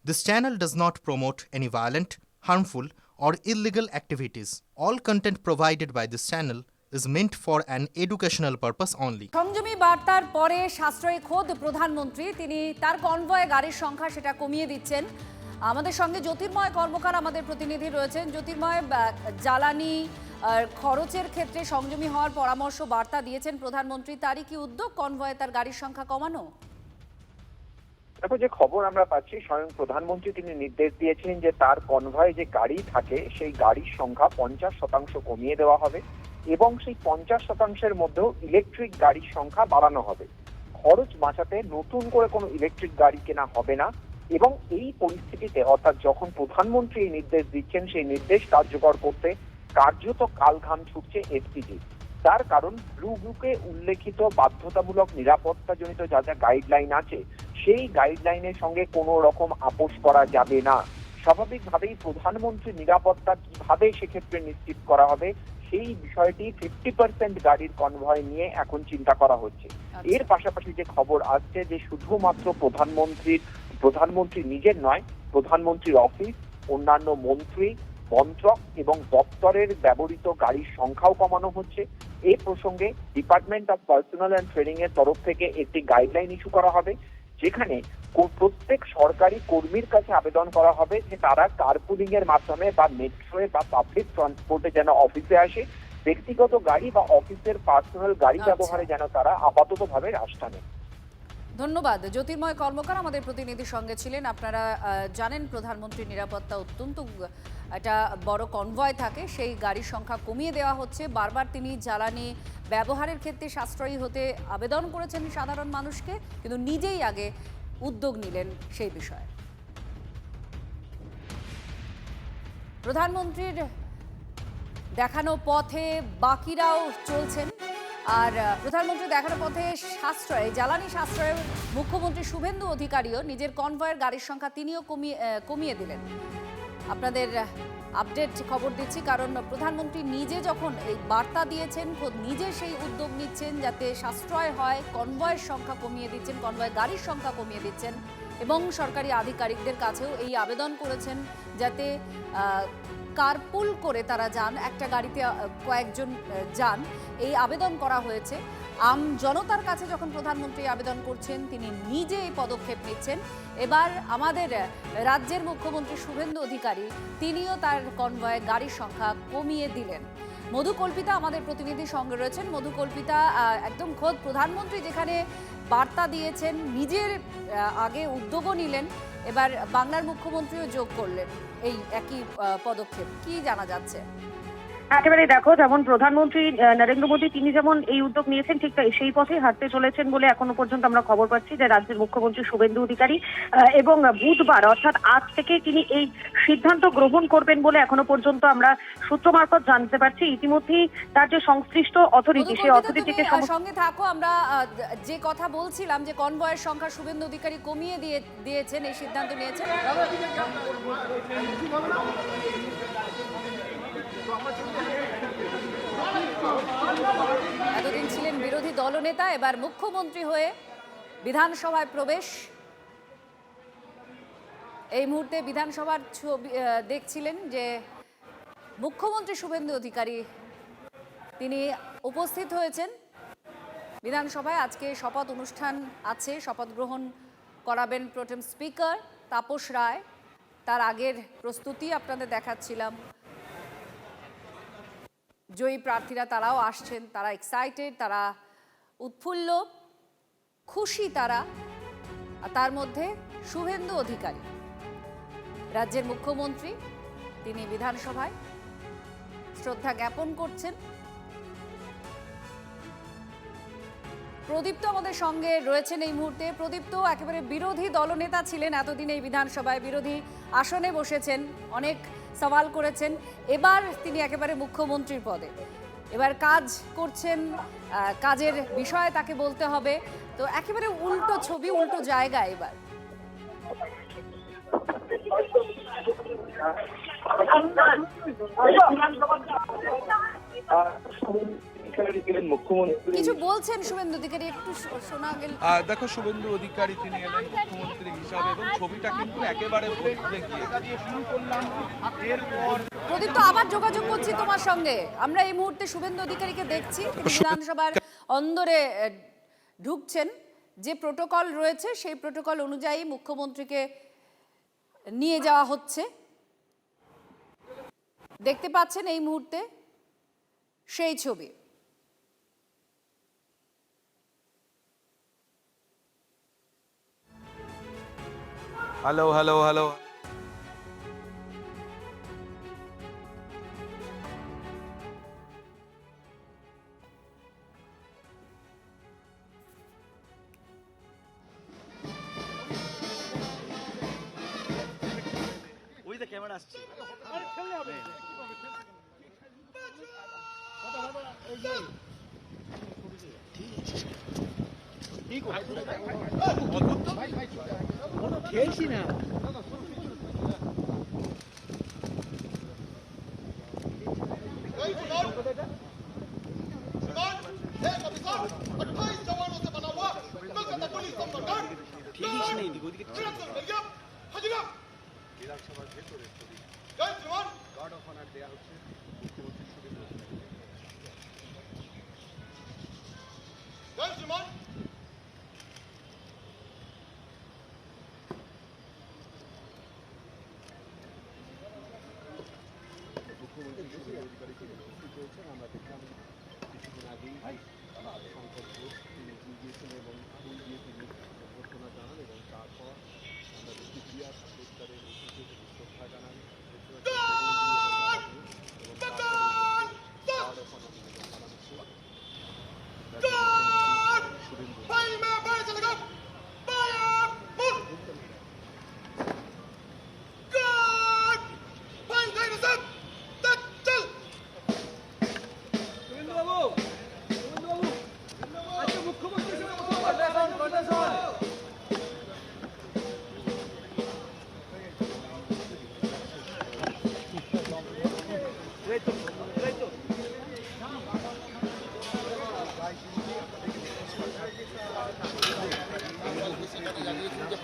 This channel does not promote any violent, harmful, or illegal activities. All content provided by this channel is meant for an educational purpose only. সংযমী বার্তার পরে সাশ্রয়ী খোদ প্রধানমন্ত্রী তিনি তার কনভয়ে গাড়ির সংখ্যা সেটা কমিয়ে দিচ্ছেন। আমাদের সঙ্গে জ্যোতির্ময় কর্মকার আমাদের প্রতিনিধি রয়েছেন। জ্যোতির্ময়, জ্বালানি খরচের ক্ষেত্রে সংযমী হওয়ার পরামর্শ বার্তা দিয়েছেন প্রধানমন্ত্রী, তারই কি উদ্যোগ কনভয়ে তার গাড়ির সংখ্যা কমানো? দেখো, যে খবর আমরা পাচ্ছি, স্বয়ং প্রধানমন্ত্রী তিনি নির্দেশ দিয়েছেন যে তার কনভয়ে যে গাড়ি থাকে সেই গাড়ির সংখ্যা 50% কমিয়ে দেওয়া হবে এবং সেই 50%-এর মধ্যেও ইলেকট্রিক গাড়ির সংখ্যা বাড়ানো হবে। খরচ বাঁচাতে নতুন করে কোনো ইলেকট্রিক গাড়ি কেনা হবে না এবং এই পরিস্থিতিতে, অর্থাৎ যখন প্রধানমন্ত্রী এই নির্দেশ দিচ্ছেন, সেই নির্দেশ কার্যকর করতে কার্যত কালঘাম ছুটছে এসপিজি। তার কারণ ব্লু বুকে উল্লেখিত বাধ্যতামূলক নিরাপত্তাজনিত যা যা গাইডলাইন আছে সেই গাইডলাইনের সঙ্গে কোনো রকম আপোষ করা যাবে না। স্বাভাবিকভাবেই প্রধানমন্ত্রীর নিরাপত্তা কিভাবে সেক্ষেত্রে নিশ্চিত করা হবে সেই বিষয়টি 50% গাড়ির কনভয় নিয়ে এখন চিন্তা করা হচ্ছে। এর পাশাপাশি যে খবর আসছে যে শুধুমাত্র প্রধানমন্ত্রী নিজের নয়, প্রধানমন্ত্রীর অফিস, অন্যান্য মন্ত্রী, মন্ত্রক এবং দপ্তরের ব্যবহৃত গাড়ির সংখ্যাও কমানো হচ্ছে। এই প্রসঙ্গে department of personal and training এর তরফ থেকে একটি গাইডলাইন ইস্যু করা হবে, যেখানে প্রত্যেক সরকারি কর্মীর কাছে আবেদন করা হবে যে তারা কার্পুলিং এর মাধ্যমে বা মেট্রোয়ে বা পাবলিক ট্রান্সপোর্টে যেন অফিসে আসে, ব্যক্তিগত গাড়ি বা অফিসের পার্সোনাল গাড়ি ব্যবহারে যেন তারা আপাততভাবে হ্রাস টানে। ধন্যবাদ। জ্যোতির্ময় কর্মকার আমাদের প্রতিনিধির সঙ্গে ছিলেন। আপনারা জানেন প্রধানমন্ত্রীর নিরাপত্তা অত্যন্ত একটা বড় কনভয় থাকে, সেই গাড়ির সংখ্যা কমিয়ে দেওয়া হচ্ছে। বারবার তিনি জ্বালানি ব্যবহারের ক্ষেত্রে সাশ্রয়ী হতে আবেদন করেছেন সাধারণ মানুষকে, কিন্তু নিজেই আগে উদ্যোগ নিলেন সেই বিষয়ে। প্রধানমন্ত্রীর দেখানো পথে বাকিরাও চলছেন, আর প্রধানমন্ত্রী দেখানো পথে জ্বালানি সাশ্রয়ের মুখ্যমন্ত্রী শুভেন্দু অধিকারীও নিজের কনভয়ের গাড়ির সংখ্যা তিনিও কমিয়ে দিলেন। আপনাদের আপডেট খবর দিচ্ছি, কারণ প্রধানমন্ত্রী নিজে যখন এই বার্তা দিয়েছেন, খোদ নিজে সেই উদ্যোগ নিচ্ছেন যাতে সাশ্রয় হয়, কনভয়ের সংখ্যা কমিয়ে দিচ্ছেন, কনভয় গাড়ির সংখ্যা কমিয়ে দিচ্ছেন এবং সরকারি আধিকারিকদের কাছেও এই আবেদন করেছেন যাতে কারপুল করে তারা যান, একটা গাড়িতে কয়েকজন যান, এই আবেদন করা হয়েছে। আম জনতার কাছে যখন প্রধানমন্ত্রী আবেদন করছেন, তিনি নিজে এই পদক্ষেপ নিচ্ছেন। এবার আমাদের রাজ্যের মুখ্যমন্ত্রী শুভেন্দু অধিকারী তিনিও তার কনভয়ে গাড়ির সংখ্যা কমিয়ে দিলেন। মধু কল্পিতা আমাদের প্রতিনিধির সঙ্গে রয়েছেন। মধু কল্পিতা, একদম খোদ প্রধানমন্ত্রী যেখানে বার্তা দিয়েছেন, নিজের আগে উদ্যোগও নিলেন, এবার বাংলার মুখ্যমন্ত্রীও যোগ করলেন এই একই পদক্ষেপ, কি জানা যাচ্ছে? একেবারে দেখো, যেমন প্রধানমন্ত্রী নরেন্দ্র মোদী তিনি যেমন এই উদ্যোগ নিয়েছেন, ঠিক সেই পথেই হাঁটতে চলেছেন বলে এখনো পর্যন্ত আমরা খবর পাচ্ছি যে রাজ্যের মুখ্যমন্ত্রী শুভেন্দু অধিকারী, এবং বুধবার অর্থাৎ আজ থেকে তিনি এই সিদ্ধান্ত গ্রহণ করবেন বলে এখনো পর্যন্ত আমরা সূত্র মারফত জানতে পারছি। ইতিমধ্যেই তার যে সংশ্লিষ্ট অথরিটি, সেই অথরিটিকে সঙ্গে থাকো। আমরা যে কথা বলছিলাম যে কনভয়ের সংখ্যা শুভেন্দু অধিকারী কমিয়ে দিয়েছেন, এই সিদ্ধান্ত নিয়েছেন। এতদিন ছিলেন বিরোধী দলনেতা, এবার মুখ্যমন্ত্রী হয়ে বিধানসভায় প্রবেশ। এই মুহূর্তে বিধানসভার ছবি দেখছিলেন যে মুখ্যমন্ত্রী শুভেন্দু অধিকারী তিনি উপস্থিত হয়েছেন বিধানসভায়। আজকে শপথ অনুষ্ঠান আছে, শপথ গ্রহণ করাবেন প্রোটেম স্পিকার তাপস রায়। তার আগের প্রস্তুতি আপনাদের দেখাচ্ছিলাম। জয়ী প্রার্থীরা তারাও আসছেন, তারা এক্সাইটেড, তারা উৎফুল্ল, খুশি তারা। তার মধ্যে শুভেন্দু অধিকারী রাজ্যের মুখ্যমন্ত্রী, তিনি বিধানসভায় শ্রদ্ধা জ্ঞাপন করছেন। প্রদীপ্ত আমাদের সঙ্গে রয়েছেন এই মুহূর্তে। প্রদীপ্ত একেবারে বিরোধী দলনেতা ছিলেন এতদিন, এই বিধানসভায় বিরোধী আসনে বসেছেন, অনেক সওয়াল করেছেন। এবার তিনি একেবারে মুখ্যমন্ত্রীর পদে, এবার কাজ করছেন, কাজের বিষয়ে তাকে বলতে হবে, তো একেবারে উল্টো ছবি, উল্টো জায়গা এবার। অধিকারীকে মুখ্যমন্ত্রী কিছু বলছেন শুভেন্দু অধিকারী, একটু শোনা গেল। দেখো, শুভেন্দু অধিকারী তিনি এলেন মুখ্যমন্ত্রী হিসাবে এবং ছবিটা কিন্তু একেবারে বদলে গিয়ে শুরু করলাম। এরপর প্রদীপ্ত, আবার যোগাযোগ করছি তোমার সঙ্গে। আমরা এই মুহূর্তে শুভেন্দু অধিকারীকে দেখছি, তিনি বিধানসভার অন্দরে ঢুকছেন। যে প্রোটোকল রয়েছে সেই প্রোটোকল অনুযায়ী মুখ্যমন্ত্রীকে নিয়ে যাওয়া হচ্ছে। দেখতে পাচ্ছেন এই মুহূর্তে সেই ছবি। হ্যালো হ্যালো হ্যালো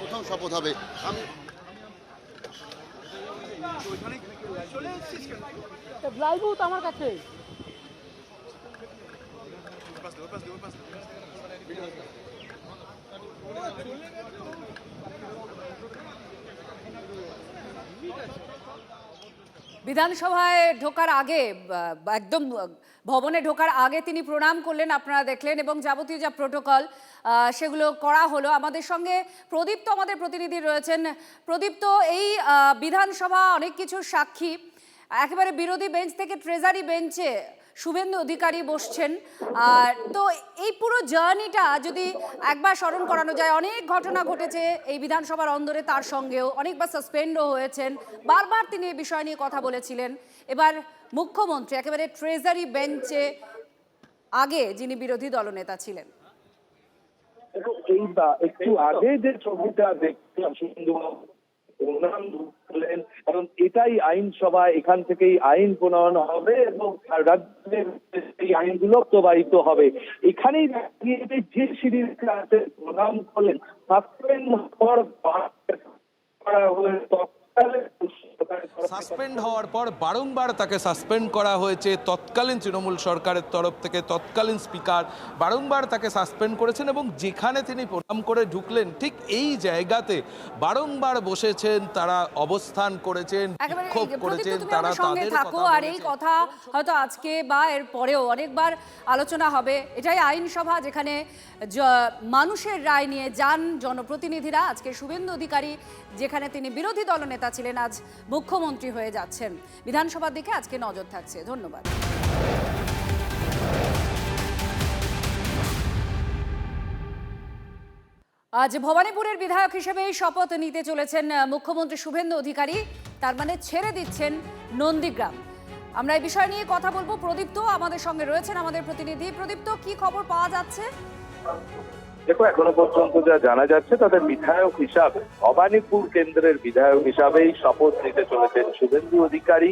প্রথম শপথ হবে। আমার কাছে বিধানসভায় ঢোকার আগে একদম ভবনে ঢোকার আগে তিনি প্রণাম করলেন, আপনারা দেখলেন, এবং যাবতীয় যা প্রোটোকল সেগুলো করা হলো। আমাদের সঙ্গে প্রদীপ্ত আমাদের প্রতিনিধি রয়েছেন। প্রদীপ্ত, এই বিধানসভা অনেক কিছুর সাক্ষী। একেবারে বিরোধী বেঞ্চ থেকে ট্রেজারি বেঞ্চে শুভেন্দু অধিকারী বসছেন। তো এই পুরো জার্নিটা যদি একবার স্মরণ করানো যায়, অনেক ঘটনা ঘটেছে এই বিধানসভার অন্দরে, তার সঙ্গেও অনেকবার সাসপেন্ডও হয়েছেন, বারবার তিনি এই বিষয় নিয়ে কথা বলেছিলেন। এবার মুখ্যমন্ত্রী একেবারে ট্রেজারি বেঞ্চে আগে যিনি বিরোধী দলনেতা ছিলেন। এই একটু আগে যে ছবিটা দেখলাম কারণ এটাই আইনসভা, এখান থেকেই আইন প্রণয়ন হবে এবং রাজ্যের এই আইনগুলো প্রবাহিত হবে। এখানেই যে সিঁড়ির কাছে প্রণাম করলেন, সাসপেন্ড হওয়ার পর বারংবার তাকে সাসপেন্ড করা হয়েছে তৎকালীন তৃণমূল সরকারের তরফ থেকে। তৎকালীন স্পিকার বারংবার তাকে সাসপেন্ড করেছেন এবং যেখানে তিনি প্রণাম করে ঢুকলেন ঠিক এই জায়গাতে বারংবার বসেছেন, তারা অবস্থান করেছেন, বিক্ষোভ করেছেন, তারা তাদের থাকো। আর এই কথা হয়তো আজকে বা এর পরেও অনেকবার আলোচনা হবে। এটাই আইনসভা, যেখানে মানুষের রায় নিয়ে যান জনপ্রতিনিধিরা। আজকে শুভেন্দু অধিকারী, যেখানে তিনি বিরোধী দলনেতা ছিলেন, আজ মুখ্যমন্ত্রী হয়ে যাচ্ছেন। বিধানসভার দিকে আজকে নজর থাকছে। ধন্যবাদ। আজ ভবানীপুরের বিধায়ক হিসেবে শপথ নিতে চলেছেন মুখ্যমন্ত্রী শুভেন্দু অধিকারী। তার মানে ছেড়ে দিচ্ছেন নন্দীগ্রাম। আমরা এই বিষয় নিয়ে কথা বলবো। প্রদীপ্ত আমাদের সঙ্গে রয়েছেন, আমাদের প্রতিনিধি। প্রদীপ্ত, কি খবর পাওয়া যাচ্ছে? দেখো, এখনো পর্যন্ত যা জানা যাচ্ছে তাদের বিধায়ক হিসাবে ভবানীপুর কেন্দ্রের বিধায়ক হিসাবেই শপথ নিতে চলেছেন শুভেন্দু অধিকারী।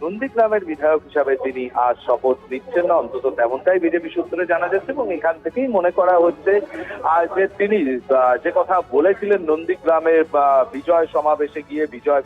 নন্দীগ্রামের বিধায়ক হিসাবে তিনি আজ শপথ নিচ্ছেন না, অন্তত তেমনটাই বিজেপি সূত্রে জানা যাচ্ছে। এবং এখান থেকেই মনে করা হচ্ছে যে তিনি যে কথা বলেছিলেন নন্দীগ্রামের বিজয় সমাবেশে গিয়ে, বিজয়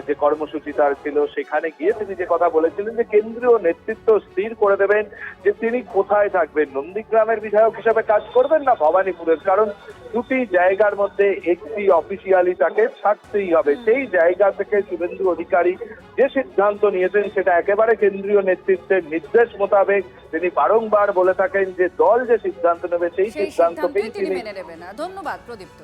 যে কর্মসূচি তার ছিল সেখানে গিয়ে তিনি যে কথা বলেছিলেন যে কেন্দ্রীয় নেতৃত্ব স্থির করে দেবেন যে তিনি কোথায় থাকবেন, নন্দীগ্রামের বিধায়ক হিসাবে কাজ করবেন না ভবানীপুরের। কারণ দুটি জায়গার মধ্যে একটি অফিসিয়ালি তাকে থাকতেই হবে। সেই জায়গা থেকে শুভেন্দু অধিকারী যে সিদ্ধান্ত নিয়েছেন সেটা একেবারে কেন্দ্রীয় নেতৃত্বের নির্দেশ মোতাবেক। তিনি বারংবার বলে থাকেন যে দল যে সিদ্ধান্ত নেবে সেই সেই সিদ্ধান্তকেই সিদ্ধান্তই তিনি তিনি মেনে নেবেন। ধন্যবাদ প্রদীপ্ত।